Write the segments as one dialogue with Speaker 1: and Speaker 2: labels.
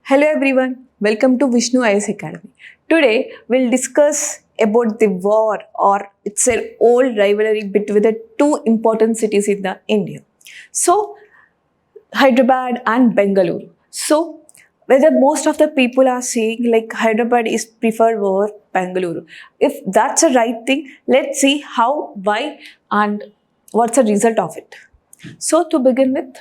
Speaker 1: Hello everyone, welcome to Vishnu IS Academy. Today we'll discuss about the war or it's an old rivalry between the two important cities in the India. So Hyderabad and Bengaluru. So whether most of the people are saying like Hyderabad is preferred over Bengaluru. If that's a right thing, let's see how, why and what's the result of it. So to begin with,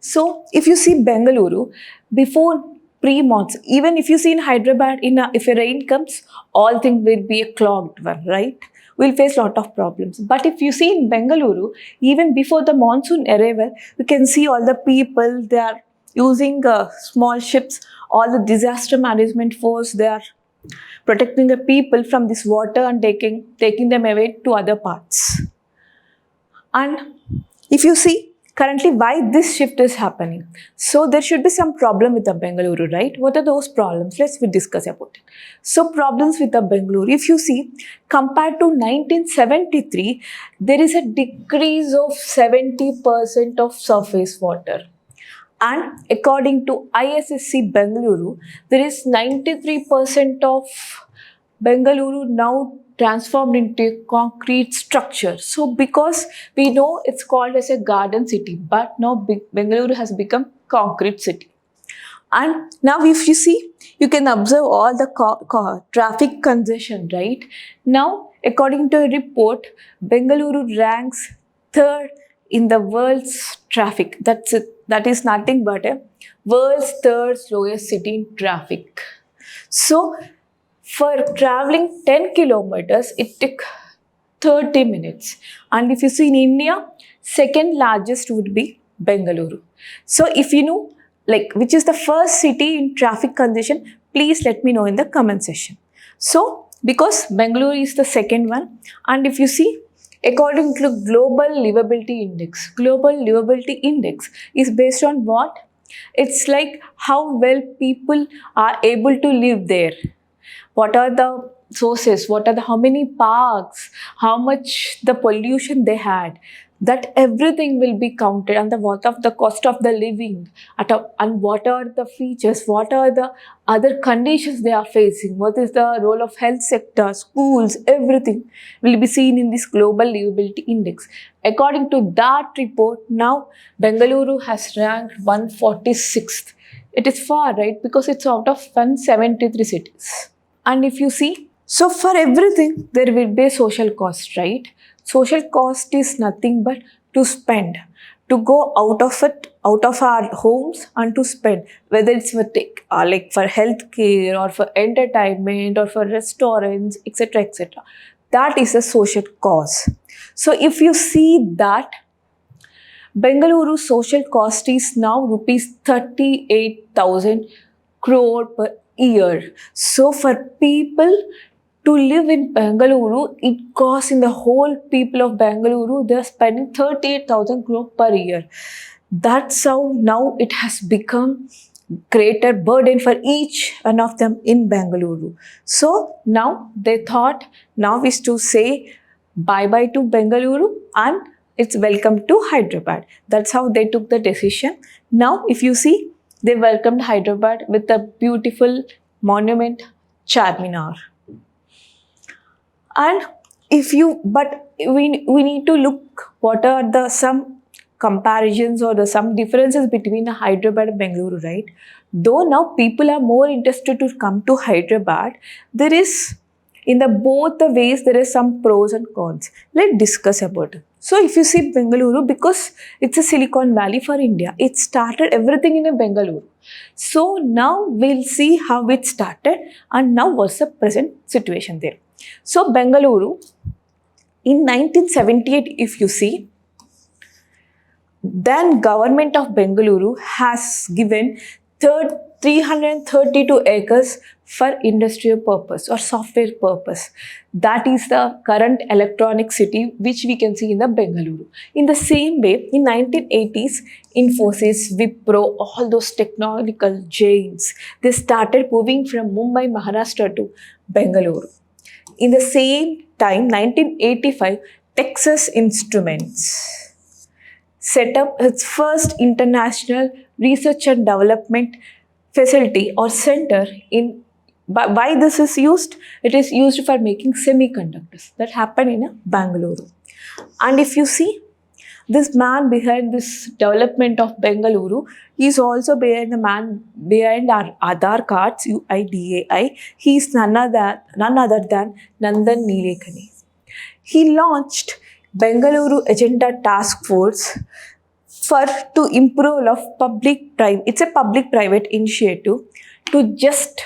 Speaker 1: so if you see Bengaluru before pre-monsoon, even if you see in Hyderabad, if a rain comes, all things will be a clogged one, right? We'll face lot of problems. But if you see in Bengaluru, even before the monsoon arrival, you can see all the people, they are using small ships, all the disaster management force, they are protecting the people from this water and taking them away to other parts. And if you see currently why this shift is happening, so there should be some problem with the Bengaluru, right? What are those problems? Let's discuss about it. So problems with the Bengaluru, if you see compared to 1973, there is a decrease of 70% of surface water. And according to ISSC Bengaluru, there is 93% of Bengaluru now transformed into a concrete structure. So because we know it's called as a garden city, but now Bengaluru has become concrete city. And now if you see, you can observe all the traffic congestion, right? Now, according to a report, Bengaluru ranks third in the world's traffic. That's it. That is nothing but a world's third slowest city in traffic. So, for traveling 10 kilometers, it took 30 minutes. And if you see in India, second largest would be Bengaluru. So if you know, like, which is the first city in traffic congestion, please let me know in the comment section. So, because Bengaluru is the second one, and if you see, according to Global Livability Index is based on what? It's like how well people are able to live there. What are the sources, how many parks, how much the pollution they had, that everything will be counted, and what of the cost of the living, and what are the features, what are the other conditions they are facing, what is the role of health sector, schools, everything will be seen in this Global Livability Index. According to that report, now Bengaluru has ranked 146th. It is far, right? Because it's out of 173 cities. And if you see, so for everything, there will be a social cost, right? Social cost is nothing but to spend, to go out of our homes and to spend, whether it's for like for healthcare or for entertainment or for restaurants, etc., etc. That is a social cost. So if you see that, Bengaluru social cost is now rupees 38,000 crore per year. So for people to live in Bengaluru, it costs in the whole people of Bengaluru, they are spending 38,000 crore per year. That's how now it has become greater burden for each one of them in Bengaluru. So now they thought now is to say bye-bye to Bengaluru and it's welcome to Hyderabad. That's how they took the decision. Now if you see, they welcomed Hyderabad with a beautiful monument, Charminar. And we need to look what are the some comparisons or some differences between Hyderabad and Bengaluru, right? Though now people are more interested to come to Hyderabad, there is in the both the ways there is some pros and cons. Let's discuss about it. So if you see Bengaluru, because it's a Silicon Valley for India, it started everything in a Bengaluru. So now we'll see how it started and now what's the present situation there. So Bengaluru, in 1978, if you see, then government of Bengaluru has given 332 acres for industrial purpose or software purpose. That is the current electronic city which we can see in the Bengaluru. In the same way, in 1980s, Infosys, Wipro, all those technological giants, they started moving from Mumbai, Maharashtra to Bengaluru. In the same time, 1985, Texas Instruments set up its first international research and development facility or center in. Why this is used? It is used for making semiconductors. That happened in Bangalore. And if you see, this man behind this development of Bengaluru, he is also behind the man behind our Aadhaar cards, UIDAI. He is none other than Nandan Nilekani. He launched Bengaluru Agenda Task Force for to improve of public-private. It's a public-private initiative to just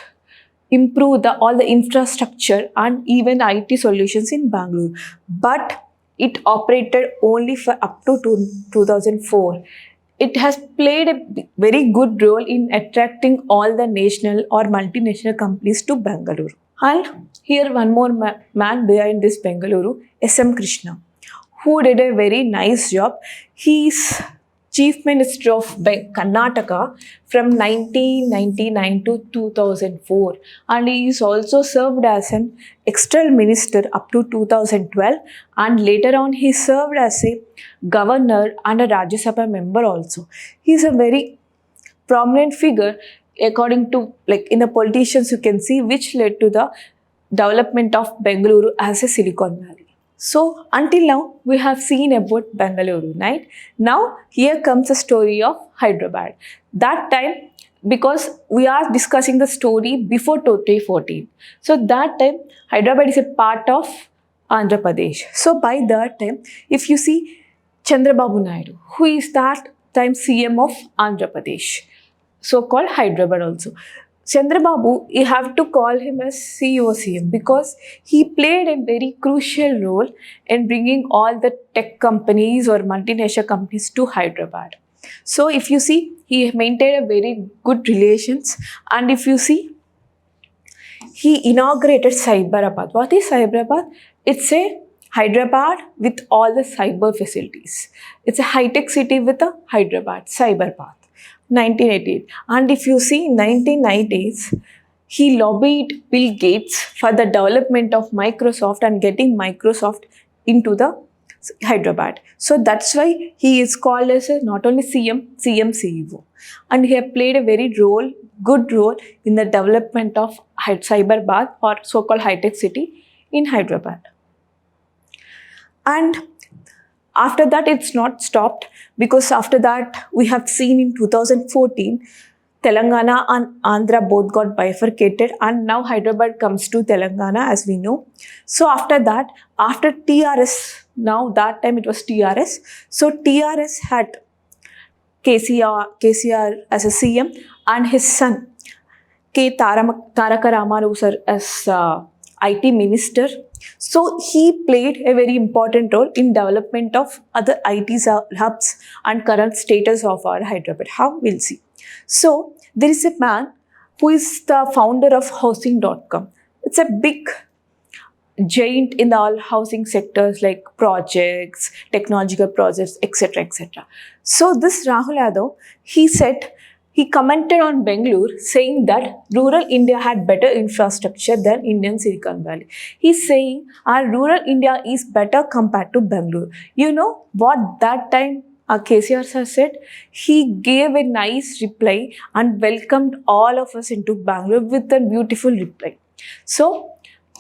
Speaker 1: improve all the infrastructure and even IT solutions in Bangalore. But it operated only for up to 2004. It has played a very good role in attracting all the national or multinational companies to Bangalore. And here one more man behind this Bengaluru, S.M. Krishna, who did a very nice job. He is Chief Minister of Karnataka from 1999 to 2004, and he is also served as an external minister up to 2012, and later on he served as a governor and a Rajya Sabha member also. He is a very prominent figure according to, like, in the politicians you can see, which led to the development of Bengaluru as a Silicon Valley. So until now, we have seen about Bengaluru, right? Now, here comes the story of Hyderabad. That time, because we are discussing the story before 2014. So that time, Hyderabad is a part of Andhra Pradesh. So by that time, if you see Chandrababu Naidu, who is that time CM of Andhra Pradesh, so-called Hyderabad also. Chandrababu, you have to call him as CEO CM because he played a very crucial role in bringing all the tech companies or multinational companies to Hyderabad. So if you see, he maintained a very good relations, and if you see, he inaugurated Cyberabad. What is Cyberabad? It's a Hyderabad with all the cyber facilities. It's a high-tech city with a Hyderabad, Cyberabad. 1988. And if you see in 1990s, he lobbied Bill Gates for the development of Microsoft and getting Microsoft into the Hyderabad. So that's why he is called as not only CM CEO. And he has played a very good role in the development of Cyberabad or so-called high-tech city in Hyderabad. And after that, it's not stopped, because after that, we have seen in 2014, Telangana and Andhra both got bifurcated, and now Hyderabad comes to Telangana, as we know. So after that, after TRS, now that time it was TRS. So TRS had KCR as a CM and his son, Taraka Ramaru sir, as IT minister. So he played a very important role in development of other IT hubs and current status of our Hyderabad. How? We'll see. So there is a man who is the founder of Housing.com. It's a big giant in the all housing sectors like projects, technological projects, etc., etc. So this Rahul Yadav, he commented on Bengaluru saying that rural India had better infrastructure than Indian Silicon Valley. He's saying our rural India is better compared to Bengaluru. You know what that time KCR sir said? He gave a nice reply and welcomed all of us into Bangalore with a beautiful reply. So,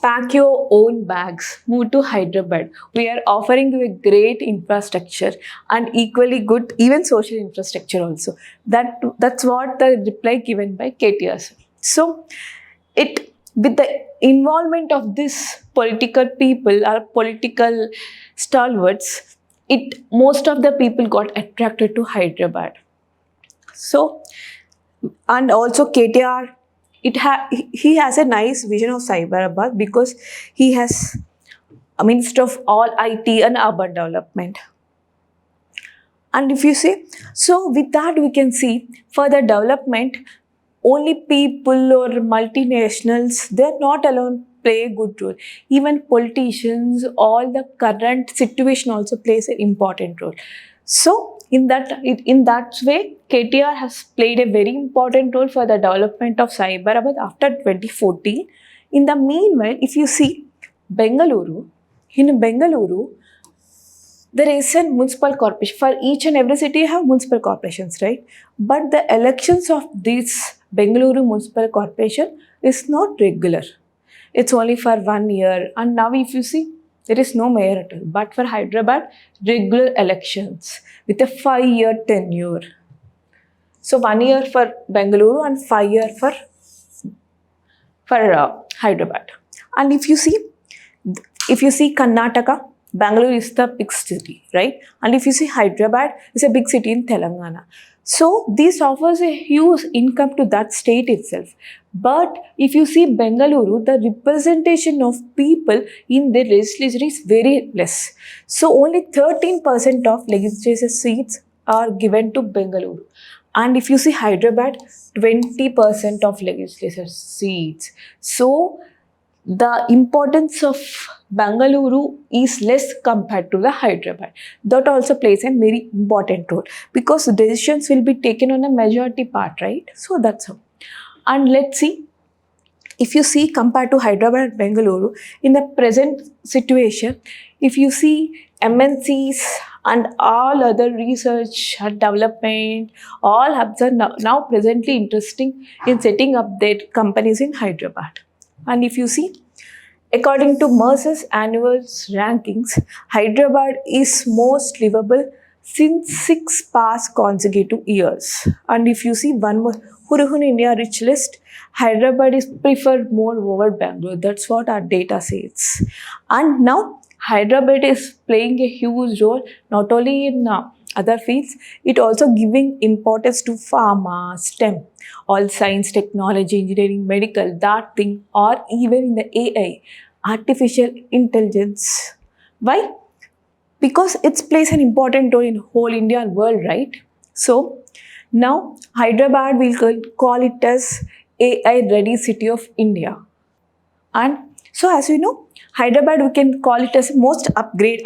Speaker 1: pack your own bags, move to Hyderabad. We are offering you a great infrastructure and equally good, even social infrastructure also. That's what the reply given by KTR sir. So, with the involvement of this political people or political stalwarts, most of the people got attracted to Hyderabad. So, and also KTR, he has a nice vision of Cyberabad because he has a minister of all IT and urban development. And if you see, so with that we can see for the development, only people or multinationals, they're not alone play a good role. Even politicians, all the current situation also plays an important role. So in that way, KTR has played a very important role for the development of Cyberabad after 2014. In the meanwhile, if you see in Bengaluru, There is a municipal corporation. For each and every city, you have municipal corporations, right? But the elections of this Bengaluru Municipal Corporation is not regular. It's only for 1 year. And now if you see, there is no mayor at all. But for Hyderabad, regular elections with a 5-year tenure. So 1 year for Bengaluru and 5 year for Hyderabad. And if you see Karnataka, Bangalore is the big city, right? And if you see Hyderabad, it's a big city in Telangana. So this offers a huge income to that state itself. But if you see Bengaluru, the representation of people in the legislature is very less. So only 13% of legislature seats are given to Bengaluru. And if you see Hyderabad, 20% of legislature seats. So the importance of Bangalore is less compared to the Hyderabad. That also plays a very important role because decisions will be taken on a majority part, right? So that's how. And let's see, if you see compared to Hyderabad and Bengaluru, in the present situation, if you see MNCs and all other research and development, all hubs are now presently interesting in setting up their companies in Hyderabad. And if you see, according to Mercer's annual rankings, Hyderabad is most livable since 6 past consecutive years. And if you see one more Hurricane India rich list, Hyderabad is preferred more over Bangalore. That's what our data says. And now Hyderabad is playing a huge role not only in other fields, it also giving importance to pharma, STEM, all science, technology, engineering, medical, that thing, or even in the AI, artificial intelligence. Why? Because it plays an important role in whole India and world, right? So now Hyderabad will call it as AI ready city of India. And so as you know, Hyderabad we can call it as most upgraded,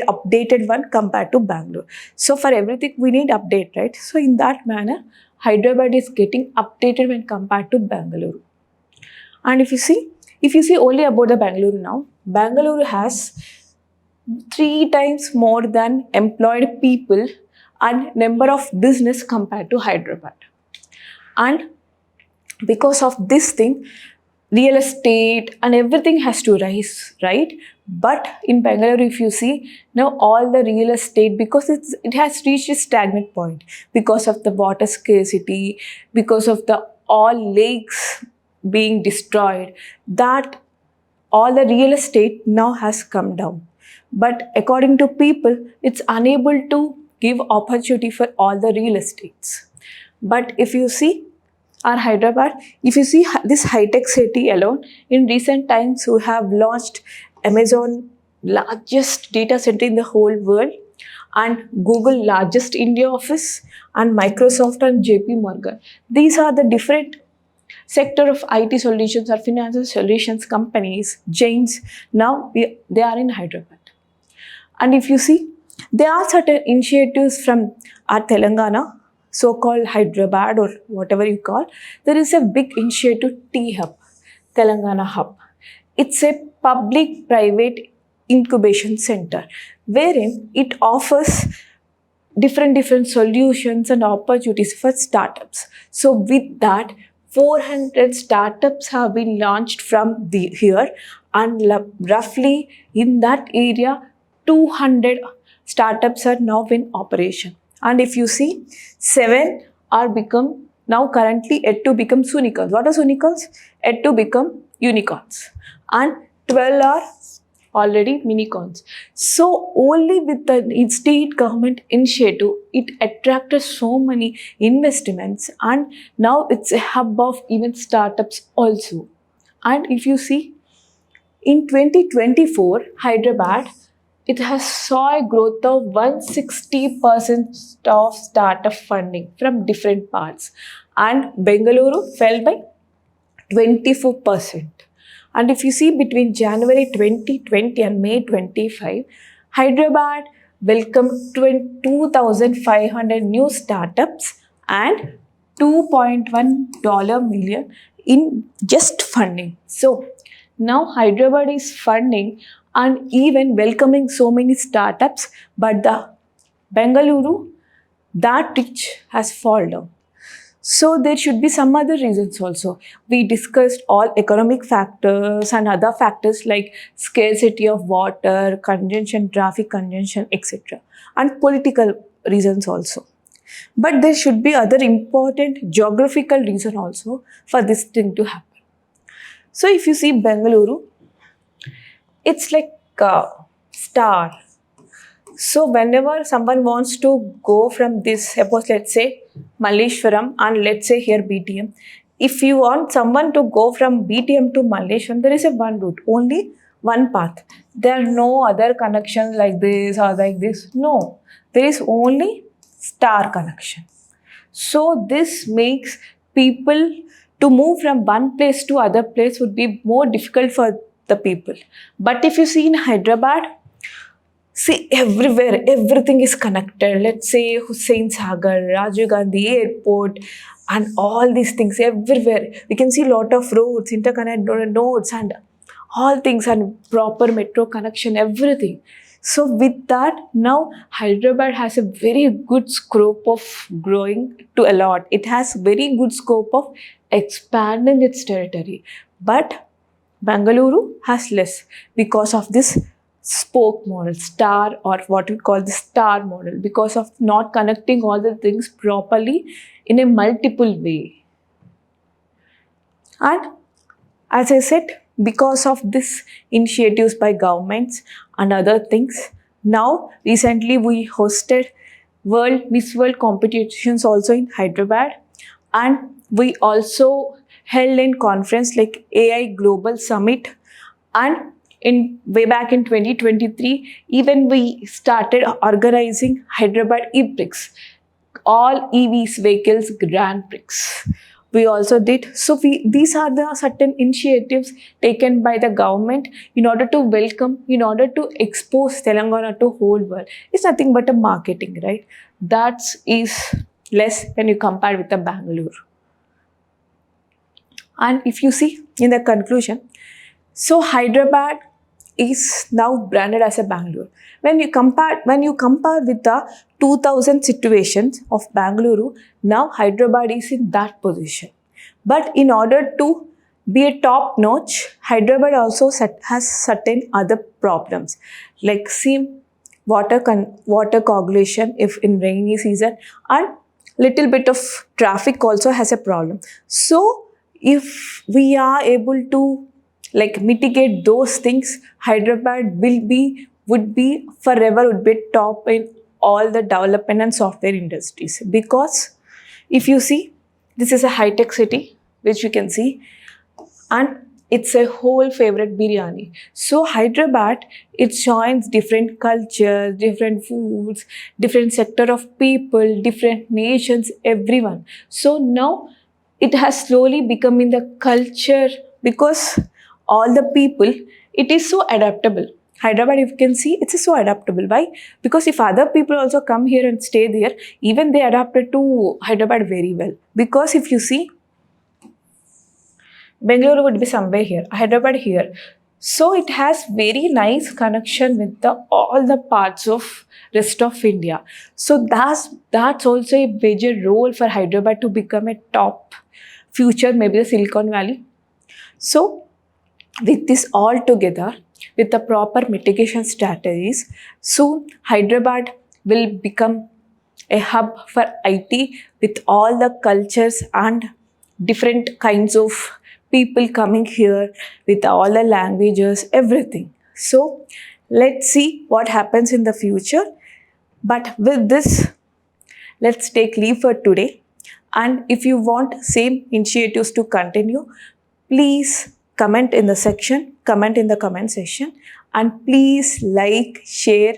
Speaker 1: updated one compared to Bangalore. So for everything we need update, right? So in that manner, Hyderabad is getting updated when compared to Bangalore. And if you see only about the Bangalore now, Bangalore has 3 times more than employed people and number of business compared to Hyderabad. And because of this thing, real estate and everything has to rise, right? But in Bangalore, if you see, now all the real estate, because it has reached a stagnant point because of the water scarcity, because of the all lakes being destroyed, that all the real estate now has come down. But according to people, it's unable to give opportunity for all the real estates. But if you see our Hyderabad, if you see this high-tech city alone, in recent times we have launched Amazon largest data center in the whole world and Google largest India office and Microsoft and JP Morgan. These are the different sector of IT solutions or financial solutions companies, giants, now they are in Hyderabad. And if you see, there are certain initiatives from our Telangana, so-called Hyderabad or whatever you call. There is a big initiative T-Hub, Telangana Hub. It's a public-private incubation center wherein it offers different solutions and opportunities for startups. So with that, 400 startups have been launched from here and roughly in that area, 200 startups are now in operation. And if you see, 7 are now currently yet to become unicorns. What are unicorns? Yet to become unicorns. And 12 are already minicorns. So only with the state government initiative, it attracted so many investments and now it's a hub of even startups also. And if you see, in 2024, Hyderabad, it has saw a growth of 160% of startup funding from different parts. And Bengaluru fell by 24%. And if you see between January 2020 and May 25, Hyderabad welcomed 2,500 new startups and $2.1 million in just funding. So now Hyderabad is funding and even welcoming so many startups, but the Bengaluru, that reach has fallen down. So there should be some other reasons also. We discussed all economic factors and other factors like scarcity of water, congestion, traffic congestion, etc. And political reasons also. But there should be other important geographical reason also for this thing to happen. So if you see Bengaluru, it's like a star. So whenever someone wants to go from this, suppose let's say Malleshwaram and let's say here BTM, if you want someone to go from BTM to Malleshwaram, there is a one route, only one path. There are no other connections like this or like this. No, there is only star connection. So this makes people to move from one place to other place would be more difficult for the people. But if you see in Hyderabad, see, everywhere, everything is connected. Let's say Hussain Sagar, Rajiv Gandhi Airport, and all these things everywhere. We can see a lot of roads, interconnected nodes, and all things, and proper metro connection, everything. So, with that, now Hyderabad has a very good scope of growing to a lot. It has very good scope of expanding its territory. But Bangalore has less because of this spoke model, star, or what we call the star model, because of not connecting all the things properly in a multiple way. And as I said, because of this initiatives by governments and other things, now recently we hosted World Miss World competitions also in Hyderabad, and we also held in conference like AI Global Summit, and in way back in 2023, even we started organizing Hyderabad e-Prix, all EVs vehicles Grand Prix. We also did. So these are the certain initiatives taken by the government in order to welcome, in order to expose Telangana to whole world. It's nothing but a marketing, right? That is less when you compare with the Bangalore. And if you see in the conclusion, so Hyderabad is now branded as a Bangalore. When you compare with the 2000 situations of Bangalore, now Hyderabad is in that position. But in order to be a top notch, Hyderabad also has certain other problems, like see water coagulation if in rainy season, and little bit of traffic also has a problem. So if we are able to like mitigate those things, Hyderabad would be forever would be top in all the development and software industries. Because if you see, this is a high-tech city, which you can see, and it's a whole favorite biryani. So Hyderabad, it joins different cultures, different foods, different sector of people, different nations, everyone. So now it has slowly become in the culture, because all the people, it is so adaptable. Hyderabad, if you can see, it's so adaptable. Why? Because if other people also come here and stay there, even they adapted to Hyderabad very well. Because if you see, Bengaluru would be somewhere here, Hyderabad here. So it has very nice connection with all the parts of rest of India. So that's also a major role for Hyderabad to become a top future, maybe the Silicon Valley. So with this all together, with the proper mitigation strategies, soon Hyderabad will become a hub for IT with all the cultures and different kinds of people coming here with all the languages, everything. So let's see what happens in the future. But with this, let's take leave for today. And if you want same initiatives to continue, please comment in the comment section, and please like, share,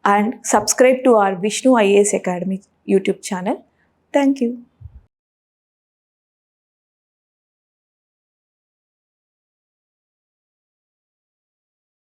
Speaker 1: and subscribe to our Vishnu IAS Academy YouTube channel. Thank you.